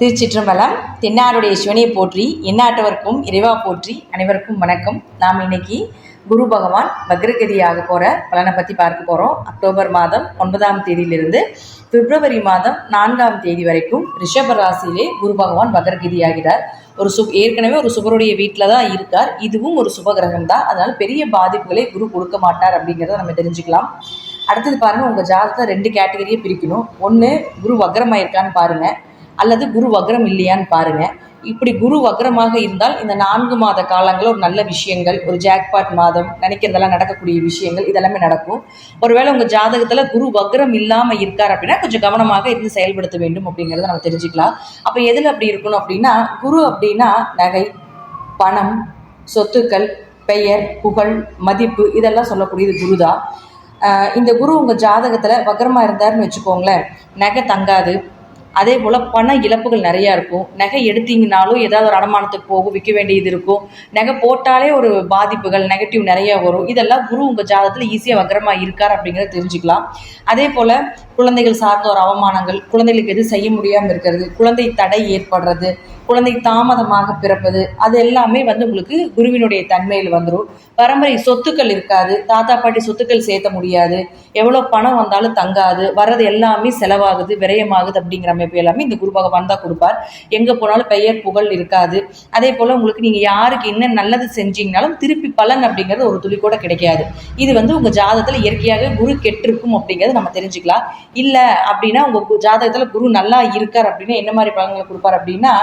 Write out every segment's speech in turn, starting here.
திருச்சிற்றம்பலம். தென்னாடுடைய சிவனையை போற்றி, எந்நாட்டவர்க்கும் இறைவா போற்றி. அனைவருக்கும் வணக்கம். நாம் இன்னைக்கு குரு பகவான் வக்ரகதியாக போகிற பலனை பற்றி பார்க்க போகிறோம். அக்டோபர் மாதம் 9ஆம் தேதியிலிருந்து பிப்ரவரி மாதம் 4ஆம் தேதி வரைக்கும் ரிஷப ராசியிலே குரு பகவான் வக்ரகதி ஆகிறார். ஏற்கனவே ஒரு சுபருடைய வீட்டில் தான் இருக்கார். இதுவும் ஒரு சுபகிரகம் தான். அதனால் பெரிய பாதிப்புகளை குரு கொடுக்க மாட்டார் அப்படிங்கிறத நம்ம தெரிஞ்சுக்கலாம். அடுத்தது பாருங்கள், உங்கள் ஜாதகத்தை 2 கேட்டகரியை பிரிக்கணும். ஒன்று, குரு வக்ரமாயிருக்கான்னு பாருங்கள், அல்லது குரு வக்ரம் இல்லையான்னு பாருங்கள். இப்படி குரு வக்ரமாக இருந்தால் இந்த 4 மாத காலங்களில் ஒரு நல்ல விஷயங்கள், ஒரு ஜாக்பாட் மாதம், நினைக்கிறதெல்லாம் நடக்கக்கூடிய விஷயங்கள் இதெல்லாமே நடக்கும். ஒருவேளை உங்கள் ஜாதகத்தில் குரு வக்ரம் இல்லாமல் இருக்கார் அப்படின்னா கொஞ்சம் கவனமாக இருந்து செயல்படுத்த வேண்டும் அப்படிங்கிறத நம்ம தெரிஞ்சுக்கலாம். அப்போ எதில் அப்படி இருக்கணும் அப்படின்னா, குரு அப்படின்னா நகை, பணம், சொத்துக்கள், பெயர், புகழ், மதிப்பு இதெல்லாம் சொல்லக்கூடியது குரு தான். இந்த குரு உங்கள் ஜாதகத்தில் வக்ரமாக இருந்தார்னு வச்சுக்கோங்களேன், நகை தங்காது. அதே போல் பண இழப்புகள் நிறையா இருக்கும். நகை எடுத்தீங்கனாலும் ஏதாவது ஒரு அடமானத்துக்கு போகும், விற்க வேண்டியது இருக்கும். நகை போட்டாலே ஒரு பாதிப்புகள், நெகட்டிவ் நிறையா வரும். இதெல்லாம் குரு உங்கள் ஜாதகத்தில் ஈஸியாக வக்ரமாக இருக்கார் அப்படிங்கிறத தெரிஞ்சுக்கலாம். அதே போல் குழந்தைகள் சார்ந்த ஒரு அவமானங்கள், குழந்தைகளுக்கு எது செய்ய முடியாமல் இருக்கிறது, குழந்தை தடை ஏற்படுறது, குழந்தை தாமதமாக பிறப்பது, அது எல்லாமே உங்களுக்கு குருவினுடைய தன்மையில் வந்துடும். பரம்பரை சொத்துக்கள் இருக்காது, தாத்தா பாட்டி சொத்துக்கள் சேர்த்த முடியாது, எவ்வளோ பணம் வந்தாலும் தங்காது, வர்றது எல்லாமே செலவாகுது, விரயமாகுது அப்படிங்கிற அமைப்பு எல்லாமே இந்த குரு பகவான் தான் கொடுப்பார். எங்கே போனாலும் பெயர் புகழ் இருக்காது. அதே போல் உங்களுக்கு நீங்கள் யாருக்கு என்ன நல்லது செஞ்சீங்கனாலும் திருப்பி பலன் அப்படிங்கிறது ஒரு துளி கூட கிடைக்காது. இது உங்கள் ஜாதகத்தில் இயற்கையாக குரு கெட்டிருக்கும் அப்படிங்கிறத நம்ம தெரிஞ்சுக்கலாம். இல்லை அப்படின்னா உங்கள் ஜாதகத்தில் குரு நல்லா இருக்கார் அப்படின்னா என்ன மாதிரி பலன்களை கொடுப்பார் அப்படின்னா,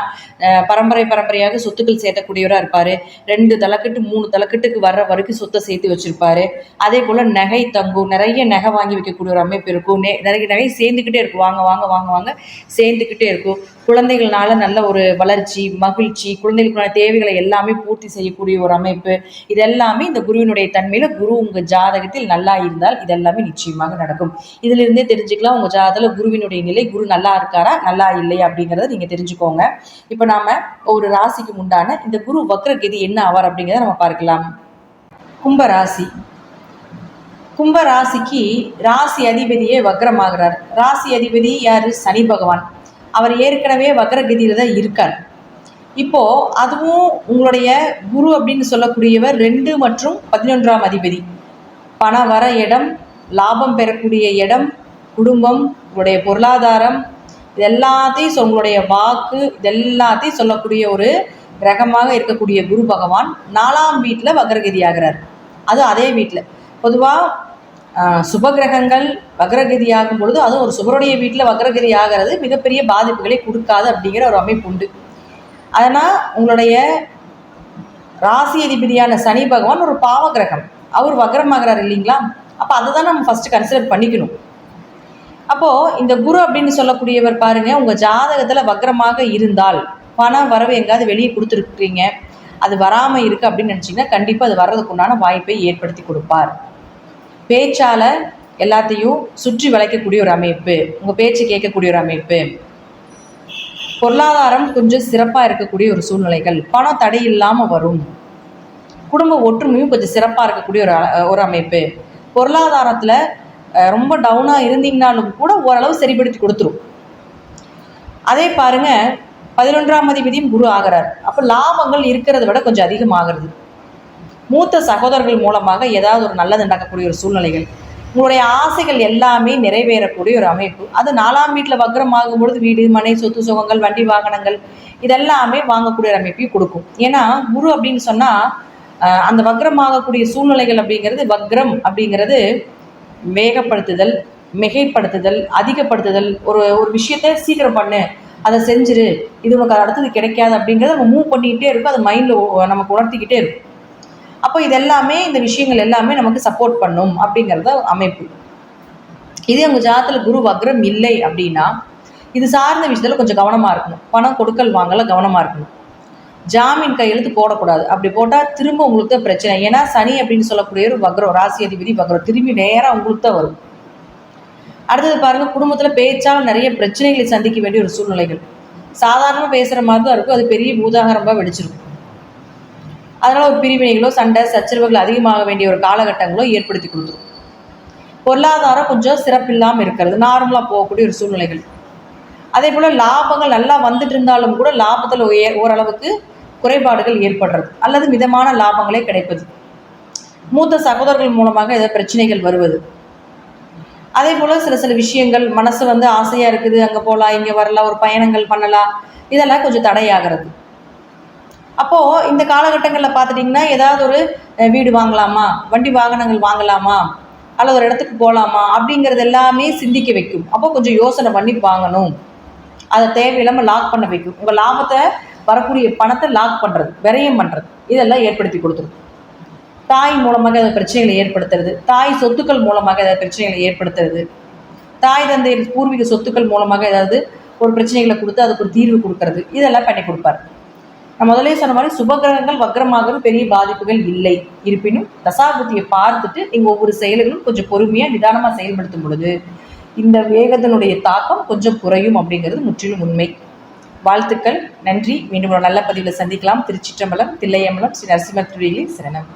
பரம்பரையாக சொத்துக்கள் சேர்த்தக்கூடியவராக இருப்பார். 2 தலைக்கட்டு 3 தலைக்கட்டுக்கு வர்ற வரைக்கும் சொத்தை சேர்த்து வச்சிருப்பாரு. அதே போல் நகை தங்கும், நிறைய நகை வாங்கி வைக்கக்கூடிய ஒரு அமைப்பு இருக்கும். நிறைய நகை சேர்ந்துக்கிட்டே இருக்கும், வாங்க வாங்க வாங்க வாங்க சேர்ந்துக்கிட்டே இருக்கும். குழந்தைகள்னால நல்ல ஒரு வளர்ச்சி, மகிழ்ச்சி, குழந்தைகளுக்கான தேவைகளை எல்லாமே பூர்த்தி செய்யக்கூடிய ஒரு அமைப்பு. இதெல்லாமே இந்த குருவினுடைய தன்மையில் குரு உங்கள் ஜாதகத்தில் நல்லா இருந்தால் இதெல்லாமே நிச்சயமாக நடக்கும். இதிலிருந்தே தெரிஞ்சுக்கலாம் உங்கள் ஜாதகத்தில் குருவினுடைய நிலை, குரு நல்லா இருக்காரா நல்லா இல்லையா அப்படிங்கிறத நீங்கள் தெரிஞ்சுக்கோங்க. இப்போ நாம் ஒரு ராசிக்கு உண்டான இந்த குரு வக்ரகதி என்ன ஆவார் அப்படிங்கிறத நம்ம பார்க்கலாம். கும்பராசி. கும்பராசிக்கு ராசி அதிபதியே வக்ரமாகிறார். ராசி அதிபதி யார்? சனி பகவான். அவர் ஏற்கனவே வக்ரகதியில் தான் இருக்கார். இப்போது அதுவும் உங்களுடைய குரு அப்படின்னு சொல்லக்கூடியவர் 2 மற்றும் 11ஆம் அதிபதி. பண வர இடம், லாபம் பெறக்கூடிய இடம், குடும்பம், உங்களுடைய பொருளாதாரம், இதெல்லாத்தையும் உங்களுடைய வாக்கு இதெல்லாத்தையும் சொல்லக்கூடிய ஒரு கிரகமாக இருக்கக்கூடிய குரு பகவான் 4ஆம் வீட்டில் வக்ரகதி ஆகிறார். அது அதே வீட்டில் பொதுவாக சுபகிரகங்கள் வக்ரகதி ஆகும் பொழுது அதுவும் ஒரு சுபருடைய வீட்டில் வக்ரகதி ஆகிறது மிகப்பெரிய பாதிப்புகளை கொடுக்காது அப்படிங்கிற ஒரு அமைப்பு உண்டு. அதனால் உங்களுடைய ராசி அதிபதியான சனி பகவான் ஒரு பாவ கிரகம், அவர் வக்ரமாகிறார் இல்லைங்களா? அப்போ அதை தான் நம்ம ஃபஸ்ட்டு கன்சிடர் பண்ணிக்கணும். அப்போது இந்த குரு அப்படின்னு சொல்லக்கூடியவர் பாருங்கள், உங்கள் ஜாதகத்தில் வக்ரமாக இருந்தால் பணம் வரவு எங்காவது வெளியே கொடுத்துருக்குறீங்க, அது வராமல் இருக்குது அப்படின்னு நினச்சிங்கன்னா கண்டிப்பாக அது வர்றதுக்கு உண்டான வாய்ப்பை ஏற்படுத்தி கொடுப்பார். பேச்சால் எல்லாத்தையும் சுற்றி வளைக்கக்கூடிய ஒரு அமைப்பு, உங்கள் பேச்சு கேட்கக்கூடிய ஒரு அமைப்பு, பொருளாதாரம் கொஞ்சம் சிறப்பாக இருக்கக்கூடிய ஒரு சூழ்நிலைகள், பணம் தடை இல்லாமல் வரும், குடும்ப ஒற்றுமையும் கொஞ்சம் சிறப்பாக இருக்கக்கூடிய ஒரு அமைப்பு, பொருளாதாரத்தில் ரொம்ப டவுனாக இருந்தீங்கனாலும் கூட ஓரளவு சரிப்படுத்தி கொடுத்துரும். அதே பாருங்கள், 11ஆம் அதிபதியும் குரு ஆகிறார். அப்போ லாபங்கள் இருக்கிறத விட கொஞ்சம் அதிகமாகிறது. மூத்த சகோதரர்கள் மூலமாக ஏதாவது ஒரு நல்லது நடக்கக்கூடிய ஒரு சூழ்நிலைகள், உங்களுடைய ஆசைகள் எல்லாமே நிறைவேறக்கூடிய ஒரு அமைப்பு. அது 4ஆம் வீட்டில் வக்ரமாகும் பொழுது வீடு, மனை, சொத்து சுகங்கள், வண்டி வாகனங்கள் இதெல்லாமே வாங்கக்கூடிய ஒரு அமைப்பையும் கொடுக்கும். ஏன்னா குரு அப்படின்னு சொன்னால் அந்த வக்ரமாகக்கூடிய சூழ்நிலைகள் அப்படிங்கிறது, வக்ரம் அப்படிங்கிறது வேகப்படுத்துதல், மிகைப்படுத்துதல், அதிகப்படுத்துதல், ஒரு விஷயத்தை சீக்கிரம் பண்ணு, அதை செஞ்சிரு, இது உனக்கு அடுத்தது கிடைக்காது அப்படிங்கிறத நம்ம மூவ் பண்ணிக்கிட்டே இருக்கும். அது மைண்டில் நமக்கு உணர்த்திக்கிட்டே இருக்கும். அப்போ இதெல்லாமே இந்த விஷயங்கள் எல்லாமே நமக்கு சப்போர்ட் பண்ணும் அப்படிங்கிறத அமைப்பு. இதே உங்கள் ஜாதகத்தில் குரு வக்ரம் இல்லை அப்படின்னா இது சார்ந்த விஷயத்தில் கொஞ்சம் கவனமாக இருக்கணும். பணம் கொடுக்கல் வாங்கல கவனமாக இருக்கணும். ஜாமீன் கையெழுத்து போடக்கூடாது. அப்படி போட்டால் திரும்ப உங்களுக்கு தான் பிரச்சனை. ஏன்னா சனி அப்படின்னு சொல்லக்கூடிய ஒரு வக்ரம், ராசி அதிபதி வக்ரம், திரும்பி நேராக உங்களுக்கு தான் வரும். அடுத்தது பாருங்கள், குடும்பத்தில் பேச்சால் நிறைய பிரச்சனைகளை சந்திக்க வேண்டிய ஒரு சூழ்நிலைகள். சாதாரணமாக பேசுகிற மாதிரி தான் இருக்கும், அது பெரிய பூதாகரமாக வெடிச்சிருக்கும். அதனால் ஒரு பிரிவினைகளோ சண்டை சச்சரவுகள் அதிகமாக வேண்டிய ஒரு காலகட்டங்களோ ஏற்படுத்தி கொடுத்துரும். பொருளாதாரம் கொஞ்சம் சிறப்பில்லாமல் இருக்கிறது, நார்மலாக போகக்கூடிய ஒரு சூழ்நிலைகள். அதே போல் லாபங்கள் நல்லா வந்துட்டு இருந்தாலும் கூட லாபத்தில் ஓரளவுக்கு குறைபாடுகள் ஏற்படுறது அல்லது மிதமான லாபங்களே கிடைப்பது, மூத்த சகோதரர்கள் மூலமாக ஏதாவது பிரச்சனைகள் வருவது, அதே போல் சில விஷயங்கள் மனசு ஆசையாக இருக்குது, அங்கே போகலாம் இங்கே வரலாம், ஒரு பயணங்கள் பண்ணலாம், இதெல்லாம் கொஞ்சம் தடையாகிறது. அப்போது இந்த காலகட்டங்களில் பார்த்துட்டிங்கன்னா ஏதாவது ஒரு வீடு வாங்கலாமா, வண்டி வாகனங்கள் வாங்கலாமா, அல்லது ஒரு இடத்துக்கு போகலாமா அப்படிங்கிறது எல்லாமே சிந்திக்க வைக்கும். அப்போ கொஞ்சம் யோசனை பண்ணி வாங்கணும், அதை தேவையில்லாமல் லாக் பண்ண வைக்கும். உங்கள் லாபத்தை வரக்கூடிய பணத்தை லாக் பண்ணுறது, விரயம் பண்ணுறது, இதெல்லாம் ஏற்படுத்தி கொடுத்துரும். தாய் மூலமாக ஏதாவது பிரச்சனைகளை ஏற்படுத்துறது, தாய் சொத்துக்கள் மூலமாக ஏதாவது பிரச்சனைகளை ஏற்படுத்துறது, தாய் தந்தை பூர்வீக சொத்துக்கள் மூலமாக ஏதாவது ஒரு பிரச்சனைகளை கொடுத்து அதுக்கு ஒரு தீர்வு கொடுக்கறது, இதெல்லாம் பண்ணி கொடுப்பார். நான் முதலே சொன்ன மாதிரி சுபகிரகங்கள் வக்ரமாக பெரிய பாதிப்புகள் இல்லை. இருப்பினும் தசாபுத்தியை பார்த்துட்டு நீங்கள் ஒவ்வொரு செயல்களும் கொஞ்சம் பொறுமையாக நிதானமாக செயல்படுத்தும் பொழுது இந்த வேகத்தினுடைய தாக்கம் கொஞ்சம் குறையும் அப்படிங்கிறது முற்றிலும் உண்மை. வாழ்த்துக்கள், நன்றி. மீண்டும் ஒரு நல்ல பதிவில் சந்திக்கலாம். திருச்சிற்றம்பலம், தில்லையம்பலம், ஸ்ரீ நரசிம்ம சரணம்.